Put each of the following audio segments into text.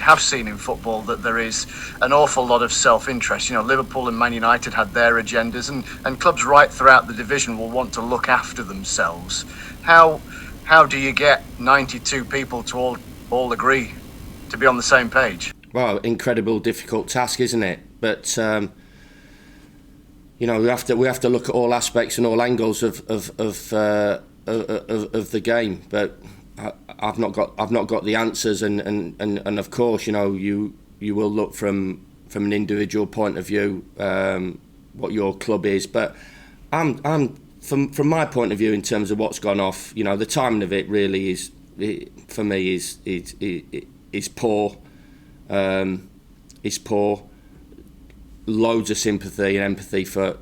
have seen in football that there is an awful lot of self-interest. Liverpool and Man United had their agendas, and clubs right throughout the division will want to look after themselves. How do you get 92 people to all agree to be on the same page? Well, incredible, difficult task, isn't it? But we have to look at all aspects and all angles of the game. But I've not got the answers, and of course, you will look from an individual point of view what your club is. But I'm from my point of view in terms of what's gone off. The timing of it really is, for me, is poor. Is poor. Loads of sympathy and empathy for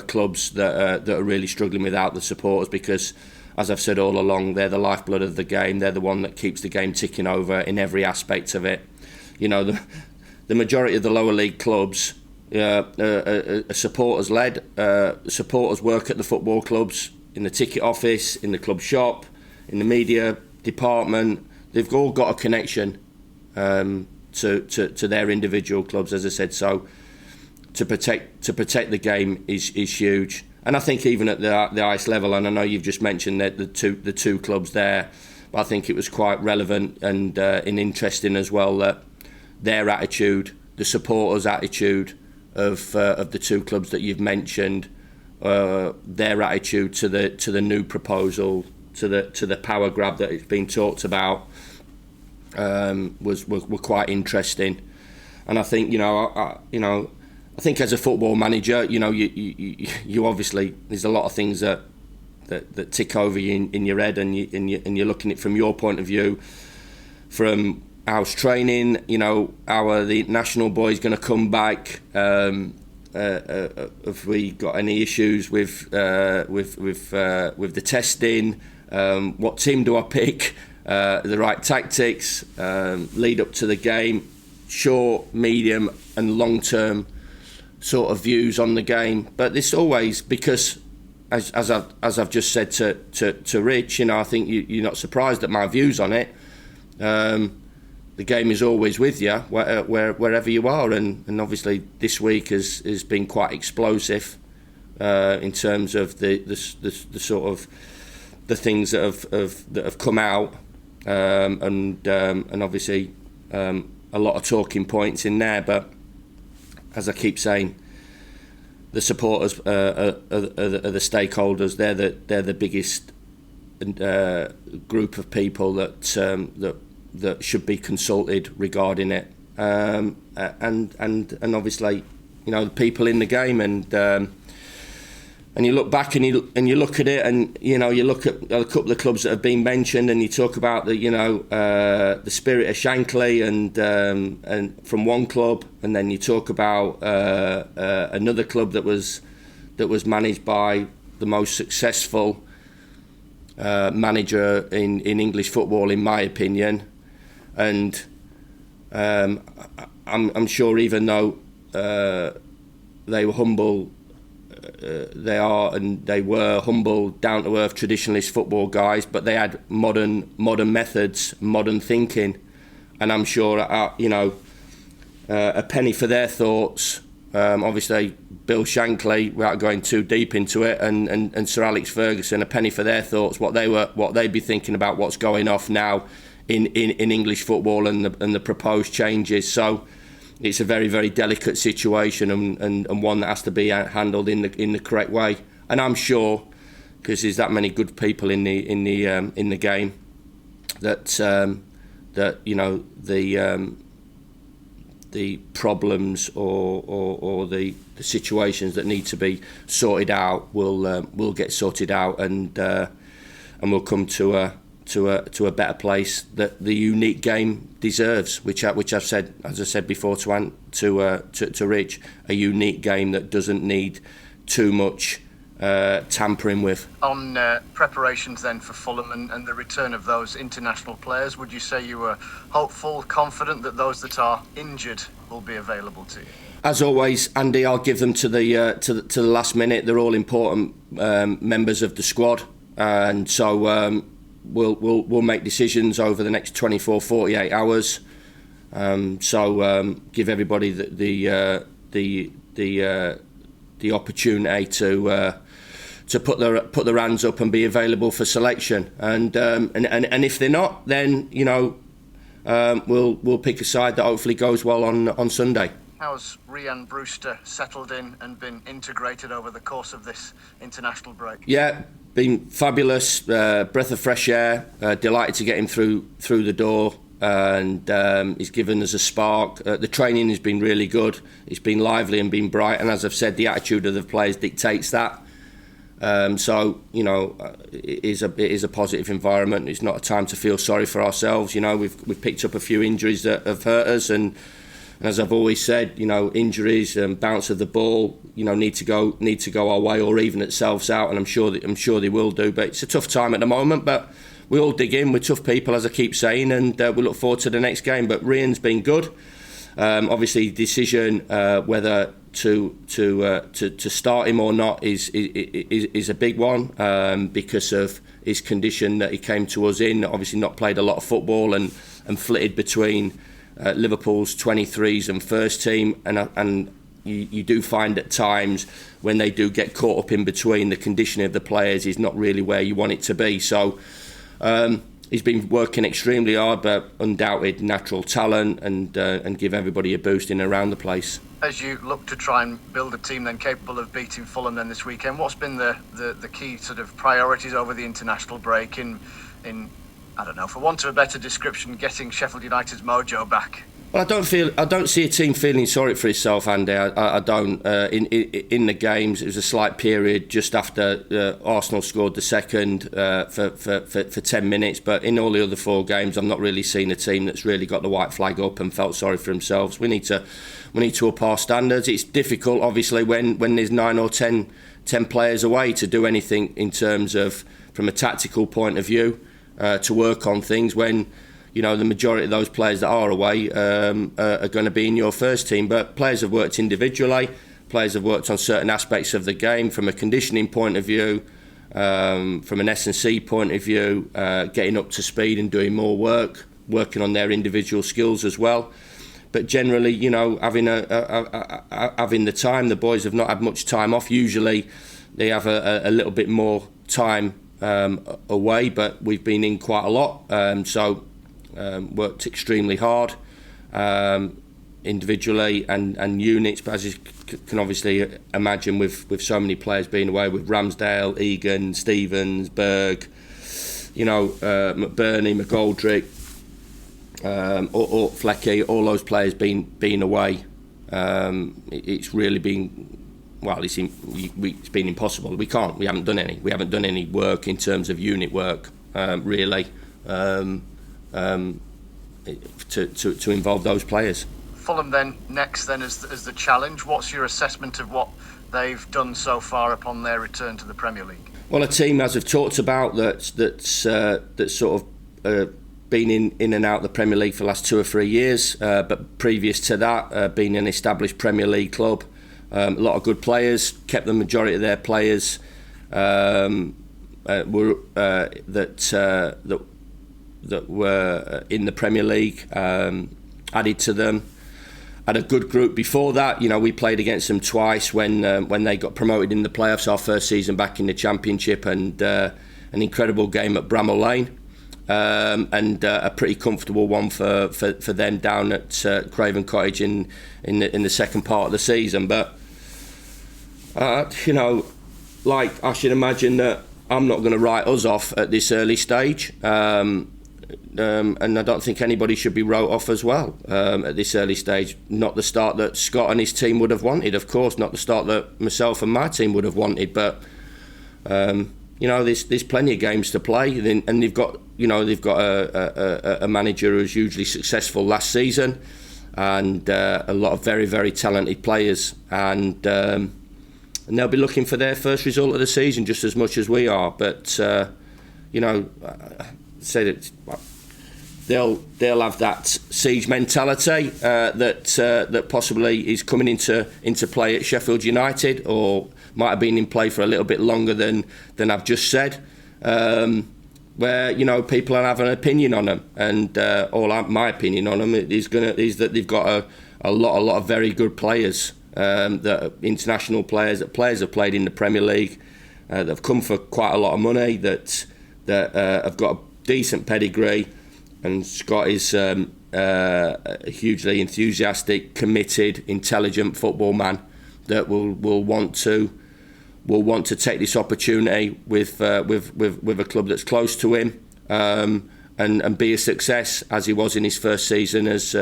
clubs that are really struggling without the supporters, because, as I've said all along, they're the lifeblood of the game. They're the one that keeps the game ticking over in every aspect of it. The majority of the lower league clubs are supporters led. Supporters work at the football clubs, in the ticket office, in the club shop, in the media department. They've all got a connection to their individual clubs, as I said. So to protect the game is huge. And I think even at the highest level, and I know you've just mentioned that the two clubs there, but I think it was quite relevant and interesting as well that their attitude, the supporters' attitude of the two clubs that you've mentioned, their attitude to the new proposal, to the power grab that it's been talked about, were quite interesting. And I think I think as a football manager, you obviously, there's a lot of things that tick over you in your head, and you're looking at it from your point of view, from how's training, how are the national boys going to come back, have we got any issues with the testing, what team do I pick, the right tactics, lead up to the game, short, medium and long term sort of views on the game. But it's always, because as I've just said to Rich, I think you're not surprised at my views on it. The game is always with you wherever you are, and obviously this week has been quite explosive in terms of the sort of the things that have come out, and obviously a lot of talking points in there. But as I keep saying, the supporters are the stakeholders. They're the biggest group of people that should be consulted regarding it, and obviously, the people in the game, and you look back and you look at it, and you look at a couple of clubs that have been mentioned, and you talk about the spirit of Shankly and from one club, and then you talk about another club that was managed by the most successful manager in English football, in my opinion. And I'm sure, even though they were humble, they were humble, down to earth, traditionalist football guys, but they had modern methods, modern thinking, and I'm sure a penny for their thoughts. Obviously, Bill Shankly, without going too deep into it, and Sir Alex Ferguson, a penny for their thoughts, what they'd be thinking about what's going off now in English football and the proposed changes. So it's a very, very delicate situation, and one that has to be handled in the correct way. And I'm sure, because there's that many good people in the game, that the problems or the situations that need to be sorted out will get sorted out, and we'll come to a better place that the unique game deserves, which I've said, as I said before to Rich, a unique game that doesn't need too much tampering with. On preparations then for Fulham and the return of those international players, would you say you were hopeful, confident that those that are injured will be available to you? As always, Andy, I'll give them to the last minute. They're all important members of the squad, and so we'll make decisions over the next 24, 48 hours. So give everybody the opportunity to put their hands up and be available for selection. And if they're not, then we'll pick a side that hopefully goes well on Sunday. How's Rhian Brewster settled in and been integrated over the course of this international break? Yeah, been fabulous. Breath of fresh air. Delighted to get him through the door. And he's given us a spark. The training has been really good. It's been lively and been bright. And as I've said, the attitude of the players dictates that. So it is a positive environment. It's not a time to feel sorry for ourselves. We've picked up a few injuries that have hurt us, and as I've always said, injuries and bounce of the ball, need to go our way or even themselves out, and I'm sure they will do. But it's a tough time at the moment. But we all dig in. We're tough people, as I keep saying, and we look forward to the next game. But Rhian's been good. Obviously, decision whether to start him or not is a big one because of his condition that he came to us in. Obviously, not played a lot of football and flitted between Liverpool's 23s and first team, and you do find at times when they do get caught up in between, the conditioning of the players is not really where you want it to be. So he's been working extremely hard, but undoubted natural talent, and give everybody a boost in and around the place. As you look to try and build a team then capable of beating Fulham then this weekend, what's been the key sort of priorities over the international break in I don't know, for want of a better description, getting Sheffield United's mojo back? Well, I don't see a team feeling sorry for itself, Andy. I don't. In the games, it was a slight period just after Arsenal scored the second for 10 minutes. But in all the other 4 games, I've not really seen a team that's really got the white flag up and felt sorry for themselves. We need to up our standards. It's difficult, obviously, when there's 9 or 10 players away to do anything in terms of, from a tactical point of view, to work on things when the majority of those players that are away are going to be in your first team. But players have worked individually, players have worked on certain aspects of the game from a conditioning point of view, from an S&C point of view, getting up to speed and doing more work, working on their individual skills as well. But generally, having the time, the boys have not had much time off. Usually they have a little bit more time away, but we've been in quite a lot, so worked extremely hard individually and units, but as you can obviously imagine with so many players being away, with Ramsdale, Egan, Stevens, Berg, McBurney, McGoldrick, or Flecky, all those players being away, it's really been, well, it's been impossible. We haven't done any work in terms of unit work, really, to involve those players. Fulham then next then as the challenge. What's your assessment of what they've done so far upon their return to the Premier League? Well, a team, as I've talked about, that's sort of been in and out of the Premier League for the last 2 or 3 years, but previous to that, being an established Premier League club. A lot of good players, kept the majority of their players that were in the Premier League, added to them. Had a good group before that. We played against them twice when they got promoted in the playoffs, our first season back in the Championship, and an incredible game at Bramall Lane, and a pretty comfortable one for them down at Craven Cottage in the second part of the season. But I should imagine that I'm not going to write us off at this early stage, and I don't think anybody should be wrote off as well at this early stage. Not the start that Scott and his team would have wanted, of course, not the start that myself and my team would have wanted, but there's plenty of games to play, and they've got a manager who was hugely successful last season, and a lot of very, very talented players, and they'll be looking for their first result of the season just as much as we are. But say that they'll have that siege mentality that possibly is coming into play at Sheffield United, or might have been in play for a little bit longer than I've just said. where people have an opinion on them, and my opinion on them is that they've got a lot of very good players, that are international players, that players have played in the Premier League, that have come for quite a lot of money, that have got a decent pedigree, and Scott is a hugely enthusiastic, committed, intelligent football man that will want to take this opportunity with a club that's close to him, and be a success as he was in his first season as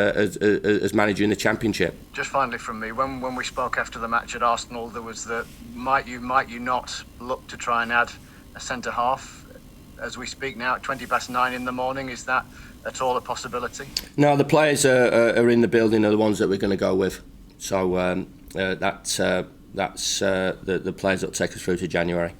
manager in the Championship. Just finally from me, when we spoke after the match at Arsenal, there was the might you not look to try and add a centre half as we speak now at 9:20 in the morning. Is that at all a possibility? No, the players are in the building are the ones that we're going to go with. So that's the players that will take us through to January.